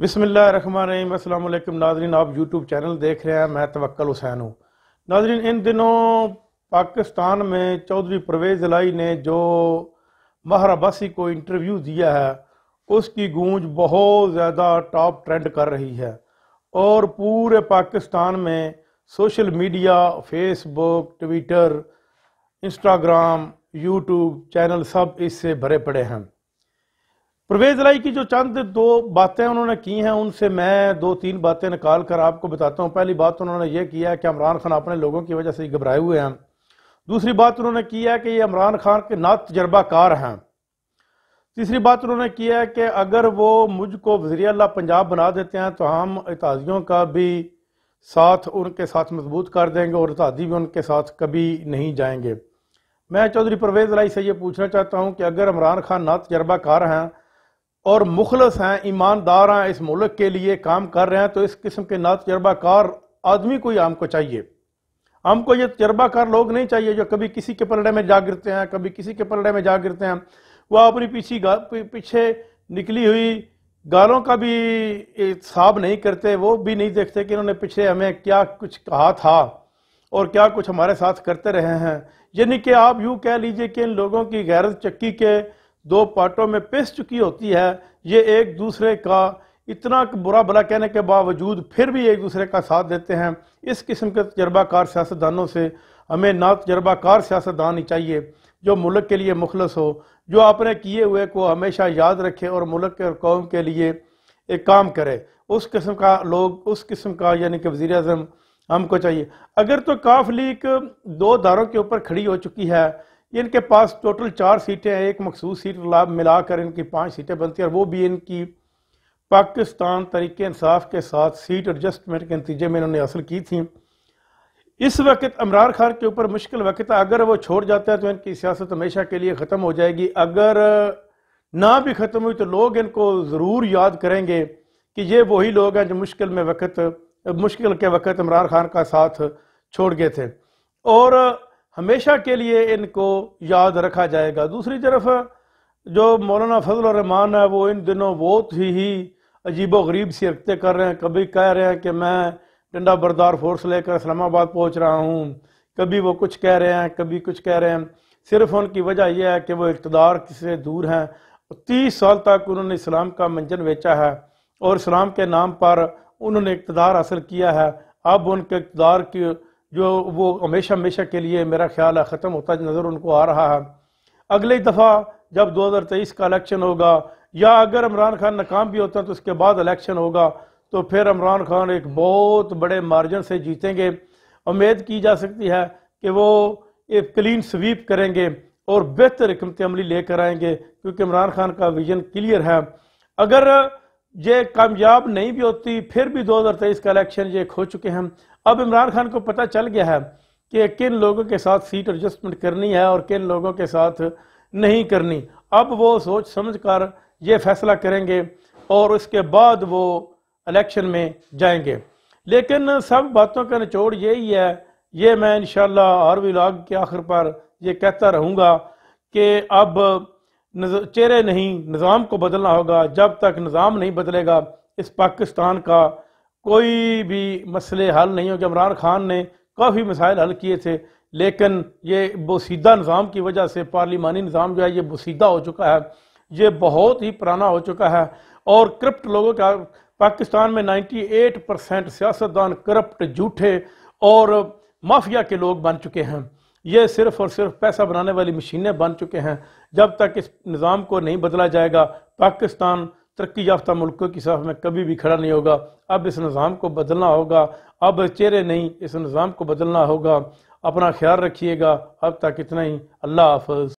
बिस्मिल्लाहिर्रहमानिर्रहीम। अस्सलाम वालेकुम नाज़रीन, आप यूट्यूब चैनल देख रहे हैं। मैं तवक्कल हुसैन हूँ। नाज़रीन, इन दिनों पाकिस्तान में चौधरी परवेज़ इलाही ने जो माहिर अब्बासी को इंटरव्यू दिया है, उसकी गूंज बहुत ज़्यादा टॉप ट्रेंड कर रही है और पूरे पाकिस्तान में social media, Facebook, Twitter, Instagram, YouTube channel सब इससे भरे पड़े हैं। परवेज़ इलाही की जो चंद दो बातें उन्होंने की हैं, उनसे मैं दो तीन बातें निकाल कर आपको बताता हूं। पहली बात उन्होंने ये किया है कि इमरान खान अपने लोगों की वजह से घबराए हुए हैं। दूसरी बात उन्होंने की है कि ये इमरान खान के ना तजर्बाकार हैं। तीसरी बात उन्होंने की है कि अगर वो मुझको वज़ीर आला पंजाब बना देते हैं तो हम इत्तेहादियों का भी साथ उनके साथ मजबूत कर देंगे और इत्तेहादी भी उनके साथ कभी नहीं जाएंगे। मैं चौधरी परवेज़ इलाही से ये पूछना चाहता हूँ कि अगर इमरान खान ना तजर्बाकार हैं और मुखलस हैं, ईमानदार हैं, इस मुल्क के लिए काम कर रहे हैं, तो इस किस्म के ना तजर्बाकार आदमी को ही हमको चाहिए। हमको ये तजर्बाकार लोग नहीं चाहिए जो कभी किसी के पलड़े में जा गिरते हैं, कभी किसी के पलड़े में जा गिरते हैं। वो अपनी पीछे निकली हुई गालों का भी हिसाब नहीं करते। वो भी नहीं देखते कि इन्होंने पीछे हमें क्या कुछ कहा था और क्या कुछ हमारे साथ करते रहे हैं। यानी कि आप यूँ कह लीजिए कि इन लोगों की गैरत चक्की के दो पार्टों में पिस चुकी होती है। ये एक दूसरे का इतना बुरा भला कहने के बावजूद फिर भी एक दूसरे का साथ देते हैं। इस किस्म के तजर्बाकार सियासतदानों से हमें ना तजर्बाकार सियासतदान ही चाहिए जो मुल्क के लिए मुखलस हो, जो अपने किए हुए को हमेशा याद रखे और मुल्क के और कौम के लिए एक काम करे। उस किस्म का लोग, उस किस्म का यानी कि वज़ीर आज़म हमको चाहिए। अगर तो काफ लीग दो धारों के ऊपर खड़ी हो चुकी है, इनके पास टोटल 4 सीटें हैं, एक मखसूस सीट मिलाकर इनकी 5 सीटें बनती हैं और वो भी इनकी पाकिस्तान तरीके इंसाफ के साथ सीट एडजस्टमेंट के नतीजे में इन्होंने हासिल की थी। इस वक्त इमरान खान के ऊपर मुश्किल वक्त है। अगर वो छोड़ जाते हैं तो इनकी सियासत हमेशा के लिए ख़त्म हो जाएगी। अगर ना भी ख़त्म हुई तो लोग इनको ज़रूर याद करेंगे कि ये वही लोग हैं जो मुश्किल के वक्त इमरान खान का साथ छोड़ गए थे और हमेशा के लिए इनको याद रखा जाएगा। दूसरी तरफ जो मौलाना फजल रहमान है, वो इन दिनों बहुत ही अजीबो गरीब सी हरकतें कर रहे हैं। कभी कह रहे हैं कि मैं डंडा बरदार फोर्स लेकर इस्लामाबाद पहुंच रहा हूं, कभी वो कुछ कह रहे हैं, कभी कुछ कह रहे हैं। सिर्फ उनकी वजह यह है कि वो इक़्तिदार से दूर हैं। 30 साल तक उन्होंने इस्लाम का मंजन बेचा है और इस्लाम के नाम पर उन्होंने इक़्तिदार हासिल किया है। अब उनके इक़्तिदार की जो वो हमेशा के लिए मेरा ख्याल है ख़त्म होता नज़र उनको आ रहा है। अगली दफ़ा जब 2023 का इलेक्शन होगा या अगर इमरान खान नाकाम भी होता है तो उसके बाद इलेक्शन होगा, तो फिर इमरान खान एक बहुत बड़े मार्जिन से जीतेंगे। उम्मीद की जा सकती है कि वो एक क्लीन स्वीप करेंगे और बेहतर हिकमत अमली लेकर आएंगे, क्योंकि इमरान खान का विजन क्लियर है। अगर ये कामयाब नहीं भी होती फिर भी 2023 का इलेक्शन ये खो चुके हैं। अब इमरान खान को पता चल गया है कि किन लोगों के साथ सीट एडजस्टमेंट करनी है और किन लोगों के साथ नहीं करनी। अब वो सोच समझ कर ये फैसला करेंगे और उसके बाद वो इलेक्शन में जाएंगे। लेकिन सब बातों का निचोड़ यही है, ये मैं इंशाल्लाह हर व्लॉग के आखिर पर ये कहता रहूँगा कि अब चेहरे नहीं, निज़ाम को बदलना होगा। जब तक निज़ाम नहीं बदलेगा इस पाकिस्तान का कोई भी मसले हल नहीं होगा। इमरान खान ने काफ़ी मसाइल हल किए थे, लेकिन ये बोसीदा निज़ाम की वजह से पार्लिमानी निज़ाम जो है ये बोसीदा हो चुका है, ये बहुत ही पुराना हो चुका है और करप्ट लोगों का पाकिस्तान में 98% सियासतदान करप्ट, झूठे और माफिया के लोग बन चुके हैं। ये सिर्फ और सिर्फ पैसा बनाने वाली मशीनें बन चुके हैं। जब तक इस निज़ाम को नहीं बदला जाएगा पाकिस्तान तरक्की याफ्ता मुल्कों की साथ में कभी भी खड़ा नहीं होगा। अब इस निज़ाम को बदलना होगा, अब चेहरे नहीं, इस निज़ाम को बदलना होगा। अपना ख्याल रखिएगा। अब तक इतना ही। अल्लाह हाफ़िज़।